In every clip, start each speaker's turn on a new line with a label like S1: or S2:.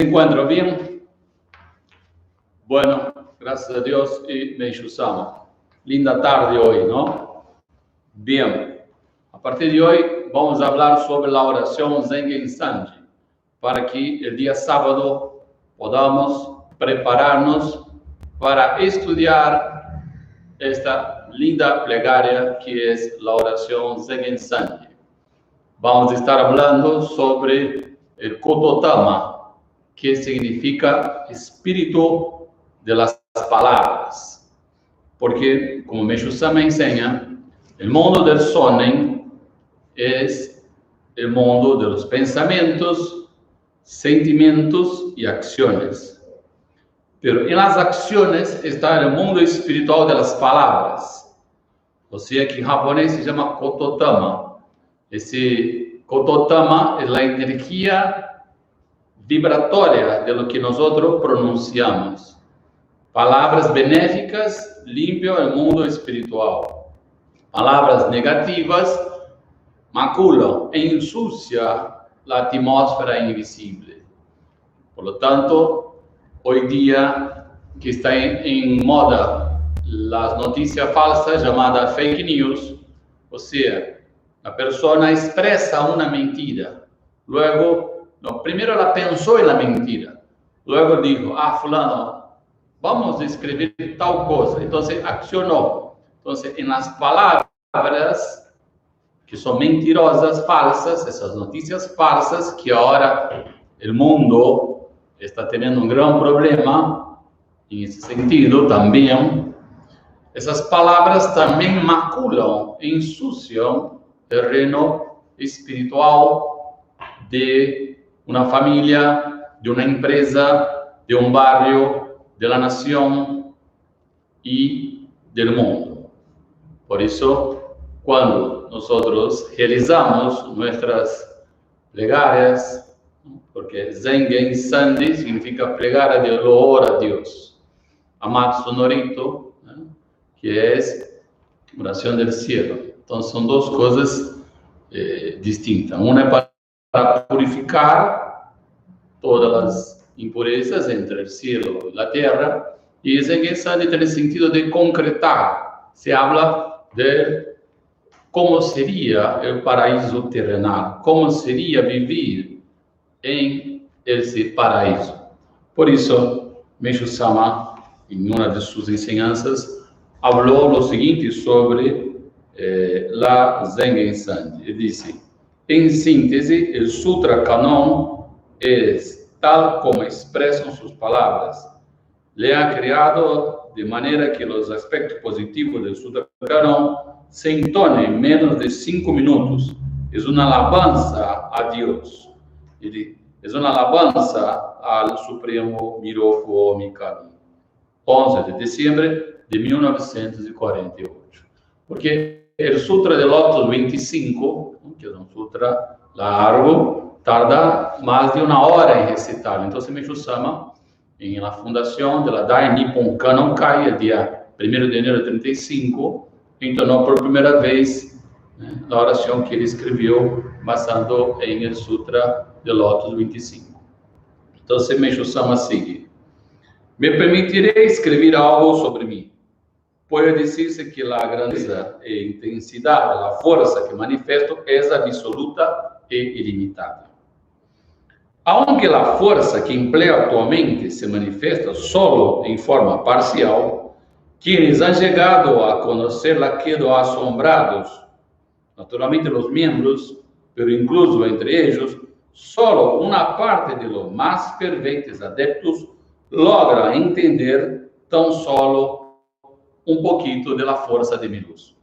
S1: encuentra bien? Bueno, gracias a Dios y Meishu Sama. Linda tarde hoy, ¿no? Bien, a partir de hoy vamos a hablar sobre la oración Zengen Sanji, para que el día sábado podamos prepararnos para estudiar esta linda plegaria que es la oración Zengen Sanji. Vamos a estar hablando sobre el Kototama, que significa espíritu de las palabras. Porque, como Meishu Sama enseña, el mundo del Sonen es el mundo de los pensamientos, sentimientos y acciones. Pero en las acciones está el mundo espiritual de las palabras. O sea que en japonés se llama Kototama. Ese Kototama es la energía vibratoria de lo que nosotros pronunciamos. Palabras benéficas limpian el mundo espiritual. Palabras negativas maculan e ensucian la atmósfera invisible. Por lo tanto, hoy día que está en moda las noticias falsas llamadas fake news, o sea, la persona expresa una mentira, luego, no, primero la pensó en la mentira, luego dijo, fulano, vamos a escribir tal cosa, entonces accionó. Entonces, en las palabras que son mentirosas, falsas, esas noticias falsas, que ahora el mundo está teniendo un gran problema en ese sentido también, esas palabras también maculan, ensucian el reino espiritual de una familia, de una empresa, de un barrio, de la nación y del mundo. Por eso, cuando nosotros realizamos nuestras plegarias, porque Zengen Sanji significa plegaria de loor a Dios, Amatsu Norito, que es oración del cielo. Entonces son dos cosas distintas. Una es para purificar todas las impurezas entre el cielo y la tierra, y Zengen Sanji tiene el sentido de concretar. Se habla de cómo sería el paraíso terrenal, cómo sería vivir en ese paraíso. Por eso, Meishu Sama, en una de sus enseñanzas, habló lo siguiente sobre la Zengen Sanji. Él dice, en síntesis, el Sutra Canon es tal como expresan sus palabras. Le ha creado de manera que los aspectos positivos del Sutra Canon se entonen en menos de 5 minutos. Es una alabanza a Dios. Es una alabanza al Supremo Miroku Mikami. 11 de diciembre de 1948. Porque el Sutra del Lotus 25, que es un sutra largo, tarda más de 1 hora en recitarlo. Entonces, Meishu Sama, en la fundación de la Dai Nippon Kannon-kai, el día 1 de enero de 35, entonó por primera vez la oración que él escribió basando en el Sutra del Lotus 25. Entonces, Meishu Sama sigue. Me permitiré escribir algo sobre mí. Puede decirse que la grandeza e intensidad de la fuerza que manifiesto es absoluta e ilimitada. Aunque la fuerza que empleo actualmente se manifiesta solo en forma parcial, quienes han llegado a conocerla quedan asombrados. Naturalmente los miembros, pero incluso entre ellos, solo una parte de los más fervientes adeptos logra entender tan solo un poquito de la fuerza de mi luz.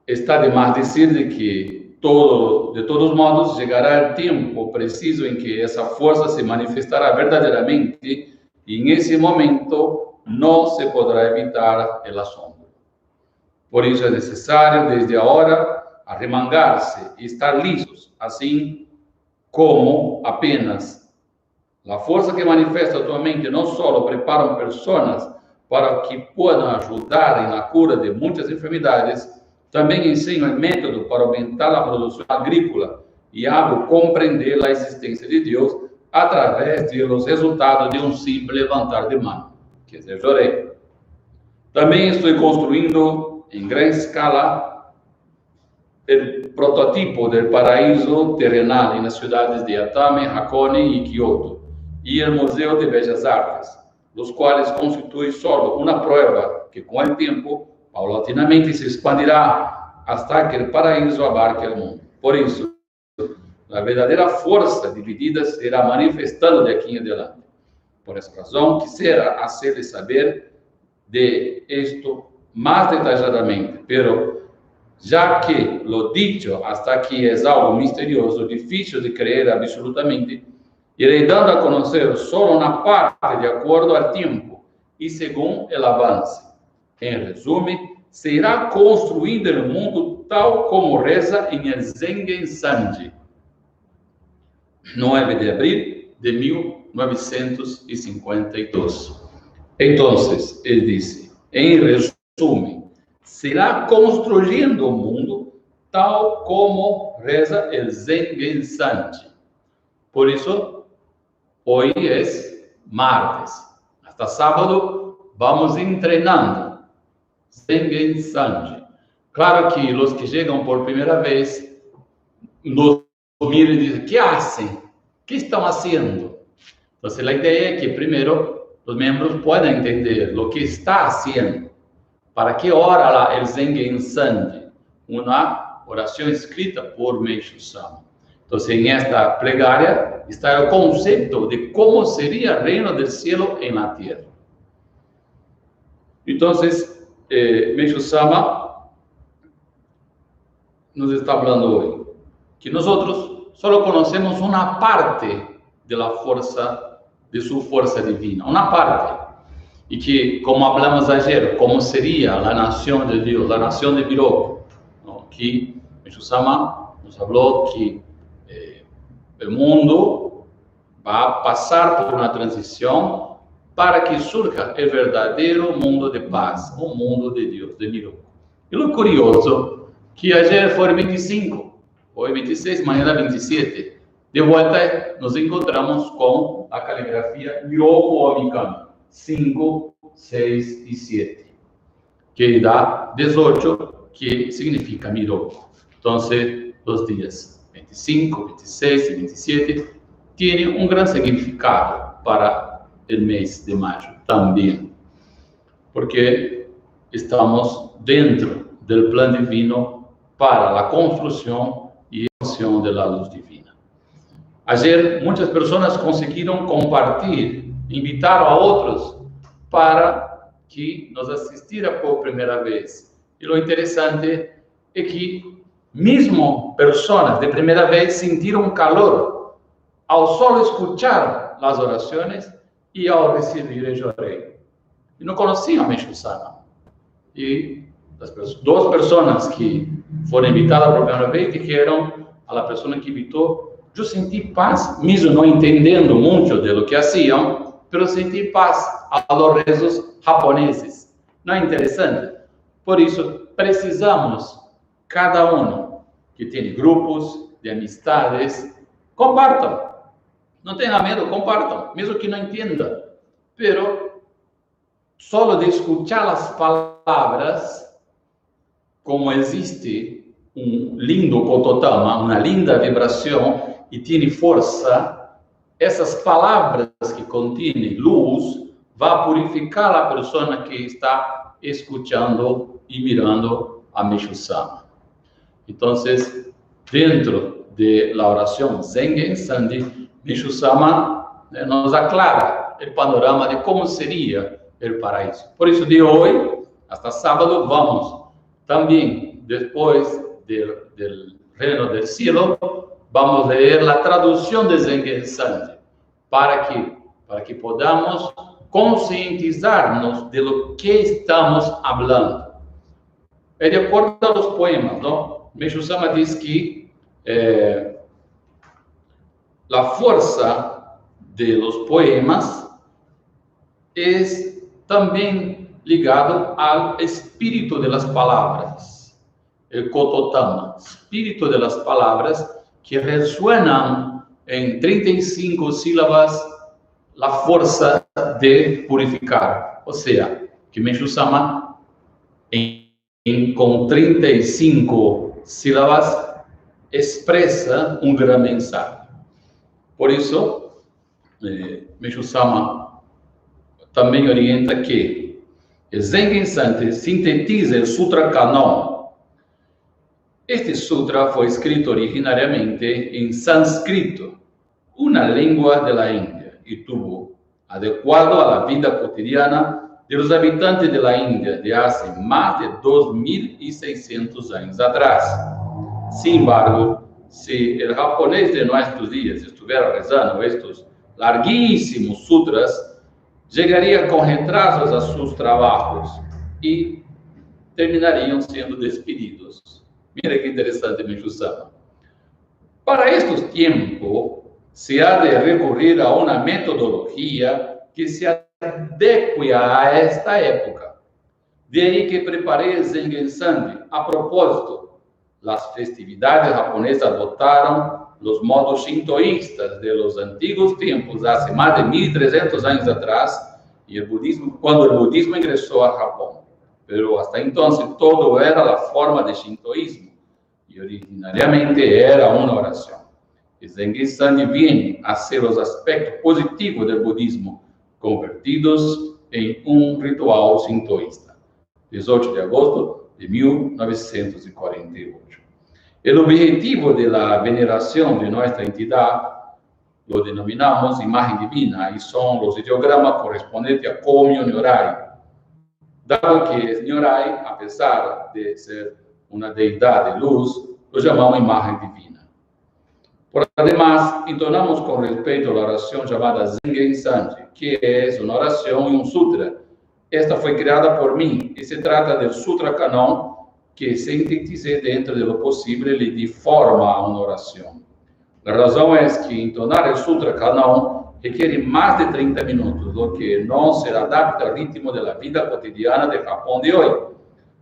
S1: Está de más decir de que de todos modos llegará el tiempo preciso en que esa fuerza se manifestará verdaderamente y en ese momento no se podrá evitar el asombro. Por eso es necesario desde ahora arremangarse y estar listos, así como apenas la fuerza que manifiesta actualmente no solo prepara personas para que puedan ayudar en la cura de muchas enfermedades, también enseña el método para aumentar la producción agrícola y hago comprender la existencia de Dios através de los resultados de um simples levantar de mão, que é eu orei. Também estou construindo em grande escala o prototipo do paraíso terrenal nas cidades de Atami, Hakone e Kyoto, e o Museu de Belas Artes, os quais constituem só uma prova que, com o tempo, paulatinamente se expandirá hasta que o paraíso abarque o mundo. Por isso, a verdadeira força dividida será manifestada de aqui em diante. Por essa razão, quisiera hacerles saber de esto mais detalladamente, pero já que lo dicho hasta aquí es algo misterioso, difícil de creer absolutamente, irei dando a conhecer só uma parte de acordo ao tempo e segundo o avance. Em resumo, será construído o mundo tal como reza em el Zengen Sanji, 9 de abril de 1952. Então, ele disse, em resumo, será construindo o mundo tal como reza el Zengen Sanji. Por isso, hoje é martes. Hasta sábado, vamos treinando Zengen Sanji. Claro que os que chegam por primeira vez nos miram e dizem, ¿qué hacen? ¿Qué estão fazendo? Então, a ideia é que, primeiro, os membros podem entender o que está fazendo. Para que ora lá o Zengen Sanji? Uma oração escrita por Meishu Sama. Então, em esta plegária está o conceito de como seria o reino do céu em la terra. Então, Meishu Sama nos está falando hoje que nós só conhecemos uma parte da força, de sua força divina, uma parte. E que, como falamos ayer, como seria a nação de Deus, a nação de Biroku, ¿no? Que Meishu Sama nos falou que o mundo vai passar por uma transição para que surja o verdadeiro mundo de paz, o mundo de Deus, de Biroku. E o curioso que ayer foi 25, hoje 26, amanhã 27. De volta, nos encontramos com a caligrafia Myoku Omikami, 5, 6 e 7, que dá 18, que significa Miroku. Então, os dias 25, 26 e 27 têm gran significado para o mês de maio também, porque estamos dentro do plano divino para a construção e expansão da luz divina. Ayer, muitas pessoas conseguiram compartilhar, invitar a outros para que nos assistira por primeira vez. E o interessante é que mesmo pessoas de primeira vez sentiram calor ao só escutar as orações e ao receber o jorei. E não conheciam a Meishu Sama. E as duas pessoas que foram invitadas por primeira vez dijeron a pessoa que invitou, eu senti paz, mesmo não entendendo muito de lo que faziam, mas senti paz a los rezos japoneses. Não é interessante? Por isso, precisamos, cada um que tem grupos de amistades, compartam. Não tenha medo, compartam, mesmo que não entenda. Pero, só de escuchar as palavras, como existe lindo Kototama, uma linda vibração e tem força, essas palavras que contêm luz vão purificar a pessoa que está escutando e mirando a Meishu Sama. Então, dentro da oração Zengen Sanji, Meishu Sama nos aclara o panorama de como seria o paraíso. Por isso, de hoje até sábado, vamos também, depois do reino do cielo, vamos ler a tradução de Zengen Sanji, para que podamos conscientizar-nos de lo que estamos falando. É de acordo com os poemas, não? Meishu Sama diz que a força de los poemas é também ligado ao espírito de las palavras, o Kototama, espírito de las palavras que resuenan en 35 sílabas la fuerza de purificar. O sea, que Mensho Sama con 35 sílabas expresa un gran mensaje. Por eso, Mensho Sama también orienta que el Zen Gensante sintetiza el Sutra Canon. Este sutra fue escrito originariamente en sánscrito, una lengua de la India, y tuvo adecuado a la vida cotidiana de los habitantes de la India de hace más de 2600 años atrás. Sin embargo, si el japonés de nuestros días estuviera rezando estos larguísimos sutras, llegaría con retrasos a sus trabajos y terminarían siendo despedidos. Mira que interesante, Mensho Sama. Para estos tiempos, se ha de recurrir a una metodología que se adecue a esta época. De ahí que preparé el Zen Gensande. A propósito, las festividades japonesas adoptaron los modos shintoístas de los antiguos tiempos, hace más de 1300 años atrás, y el budismo, cuando el budismo ingresó a Japón. Pero hasta entonces todo era la forma de shintoísmo y originariamente era una oración. El Zen Gensande viene a ser los aspectos positivos del budismo convertidos en un ritual shintoísta. 18 de agosto de 1948. El objetivo de la veneración de nuestra entidad lo denominamos imagen divina y son los ideogramas correspondientes a Komyo Nyorai. Dado que es Nyorai, a pesar de ser una deidad de luz, lo llamamos imagen divina. Por además, entonamos con respeto a la oración llamada Zen Gensande, que es una oración y un sutra. Esta fue creada por mí y se trata del Sutra Canon que sinteticé dentro de lo posible le di forma a una oración. La razón es que entonar el Sutra Canon requiere más de 30 minutos, lo que no se adapta al ritmo de la vida cotidiana de Japón de hoy.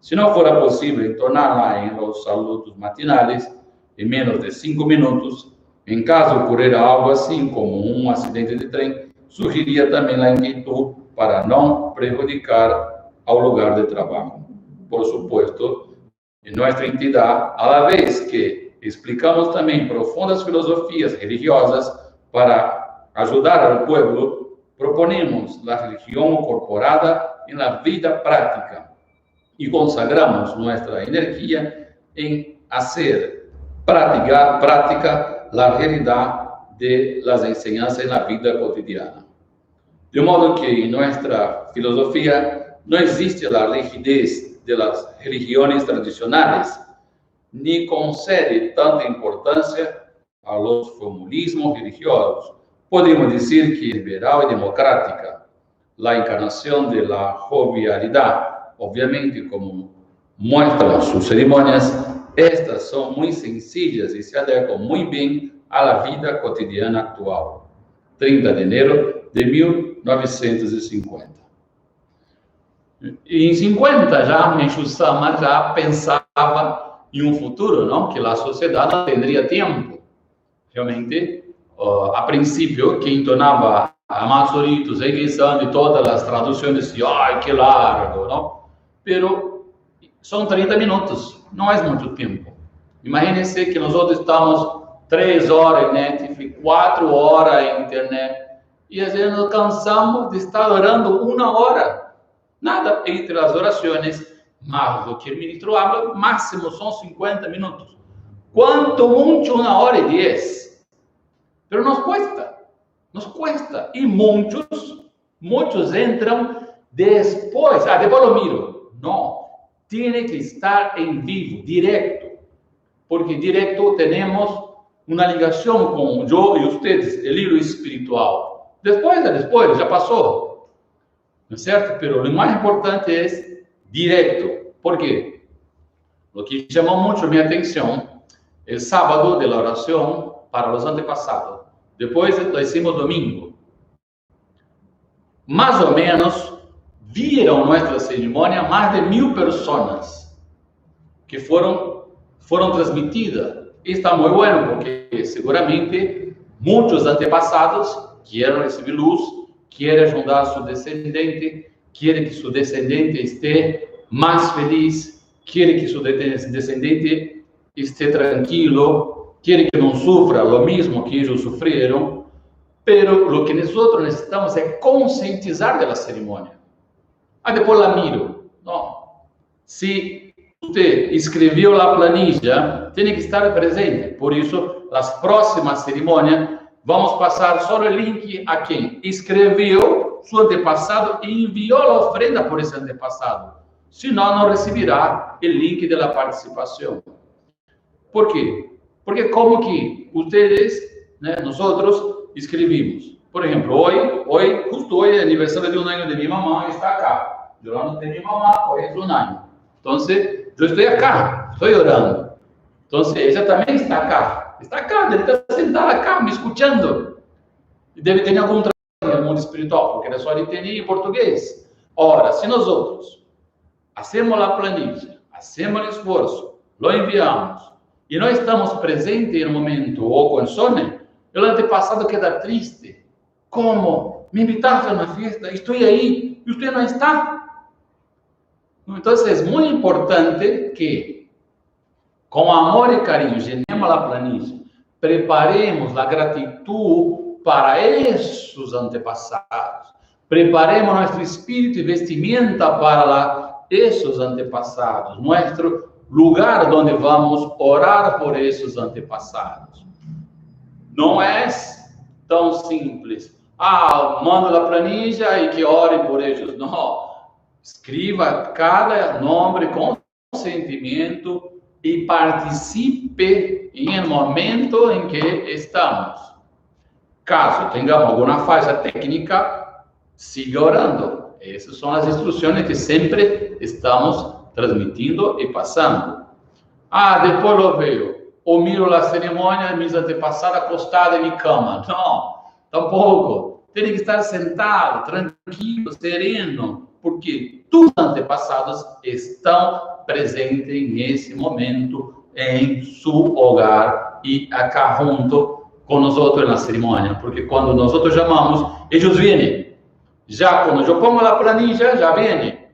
S1: Si no fuera posible entonarla en los saludos matinales en menos de 5 minutos, en caso ocurriera algo así como un accidente de tren, surgiría también la inquietud para no perjudicar al lugar de trabajo. Por supuesto, en nuestra entidad, a la vez que explicamos también profundas filosofías religiosas para ayudar al pueblo, proponemos la religión incorporada en la vida práctica y consagramos nuestra energía en hacer práctica la realidad de las enseñanzas en la vida cotidiana. De modo que en nuestra filosofía no existe la rigidez de las religiones tradicionales, ni concede tanta importancia a los formulismos religiosos. Podemos decir que es liberal y democrática, la encarnación de la jovialidad. Obviamente, como muestran sus ceremonias, estas son muy sencillas y se adecuan muy bien a la vida cotidiana actual. 30 de enero de 1950. E em 50 já Mensho Sama já pensava em um futuro, não, que a sociedade não teria tempo. Realmente, a princípio, quem entonava a Matsuri, Zen Gensande, todas as traduções, ai, que largo, não? Pero são 30 minutos, não é muito tempo. Imagine-se que nós outros estamos 3 horas em Netflix, 4 horas em internet, e às vezes nos cansamos de estar orando 1 hora. Nada entre as orações, mas o que o ministro habla, máximo são 50 minutos. Quanto muito 1 hora e 10. Pero nos cuesta. E muitos entram depois. Depois lo miro. Não, tem que estar em vivo, direto. Porque direto temos uma ligação com eu e vocês, o livro espiritual. Depois, já passou. ¿No es cierto? Pero lo más importante es directo. ¿Por qué? Lo que llamó mucho mi atención, el sábado de la oración para los antepasados. Después lo hicimos domingo. Más o menos vieron nuestra ceremonia más de 1000 personas que fueron transmitidas. Y está muy bueno porque seguramente muitos antepassados querem receber luz, querem ajudar seu descendente, querem que seu descendente esteja mais feliz, querem que seu descendente esteja tranquilo, querem que não sofra o mesmo que eles sofreram, pero o que nós necessitamos é conscientizar da cerimônia. Depois la miro. Não. Se você escreveu a planilha, tem que estar presente. Por isso, as próximas cerimônias, vamos passar só o link a quem escreveu seu antepassado e enviou a ofrenda por esse antepassado. Senão, não receberá o link da participação. Por quê? Porque como que vocês, nós escrevimos. Por exemplo, justo hoje é aniversário de 1 ano de minha mamãe, está acá. Eu não tenho minha mamãe, hoje é 1 ano. Então, eu estou acá, estou orando. Então, ela também está acá, deve estar sentada acá, me escutando. E deve ter algum trabalho no mundo espiritual, porque ela só entende em português. Ora, se nós outros hacemos a planilha, hacemos o esforço, lo enviamos, e não estamos presentes no momento ou com sono, o antepassado queda triste. Como? Me invitaste a uma festa, estou aí, e você não está? Então, é muito importante que, com amor e carinho, llenemos a planilha, preparemos a gratidão para esses antepassados, preparemos nosso espírito e vestimenta para esses antepassados, nosso lugar onde vamos orar por esses antepassados. Não é tão simples. Manda a planilha e que ore por eles. Não. Escreva cada nome com sentimento e participe no momento em que estamos. Caso tenhamos alguma falha técnica, siga orando. Essas são as instruções que sempre estamos transmitindo e passando. Depois eu vejo. Ou miro a cerimônia, meus antepassados acostados em minha cama. Não, tampouco. Tem que estar sentado, tranquilo, sereno, porque todos os antepassados estão presentes nesse momento em seu hogar e acá junto com nós outros na cerimônia, porque quando nós outros chamamos, eles vêm. Já quando eu pongo a planilha, já vêm.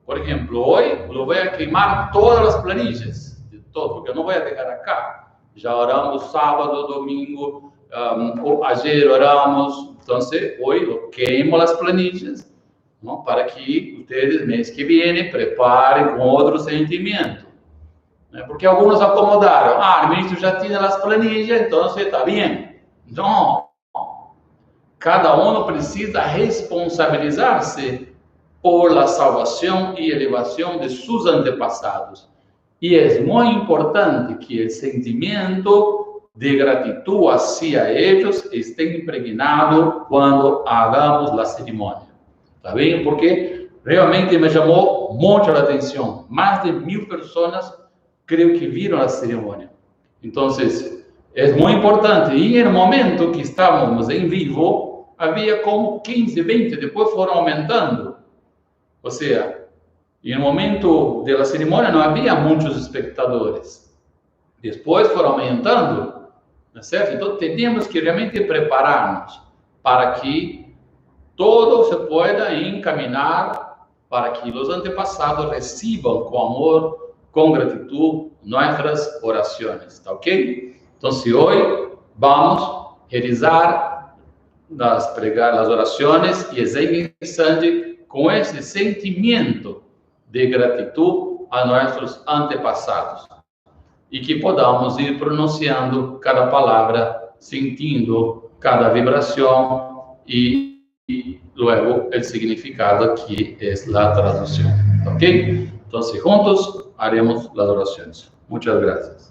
S1: Por exemplo, hoje eu vou queimar todas as planilhas. Porque eu não vou ficar acá. Já oramos sábado, domingo, ayer oramos. Então, hoje eu queimo as planilhas, não? Para que vocês, mês que vem, preparem com outro sentimento. Porque alguns acomodaram. O ministro já tinha as planilhas, então está bem. Não. Cada um precisa responsabilizar-se por a salvação e elevação de seus antepassados. E é muito importante que o sentimento de gratidão hacia eles esteja impregnado quando hagamos a cerimônia. Está bem? Porque realmente me chamou muito a atenção. Mais de 1000 pessoas, creio que viram a cerimônia. Então, é muito importante. E no momento que estávamos em vivo, havia como 15, 20, depois foram aumentando. Ou seja, e no momento da cerimônia não havia muitos espectadores. Depois foram aumentando, não é certo? Então, temos que realmente preparar-nos para que todo se pueda encaminhar para que os antepassados recebam com amor, com gratidão, nossas orações. Tá ok? Então, hoje vamos realizar, pregar as orações e Zengen Sangye com esse sentimento de gratidão a nossos antepassados e que podamos ir pronunciando cada palavra, sentindo cada vibração e luego o significado que é a tradução. Ok? Então, juntos haremos as orações. Muchas gracias.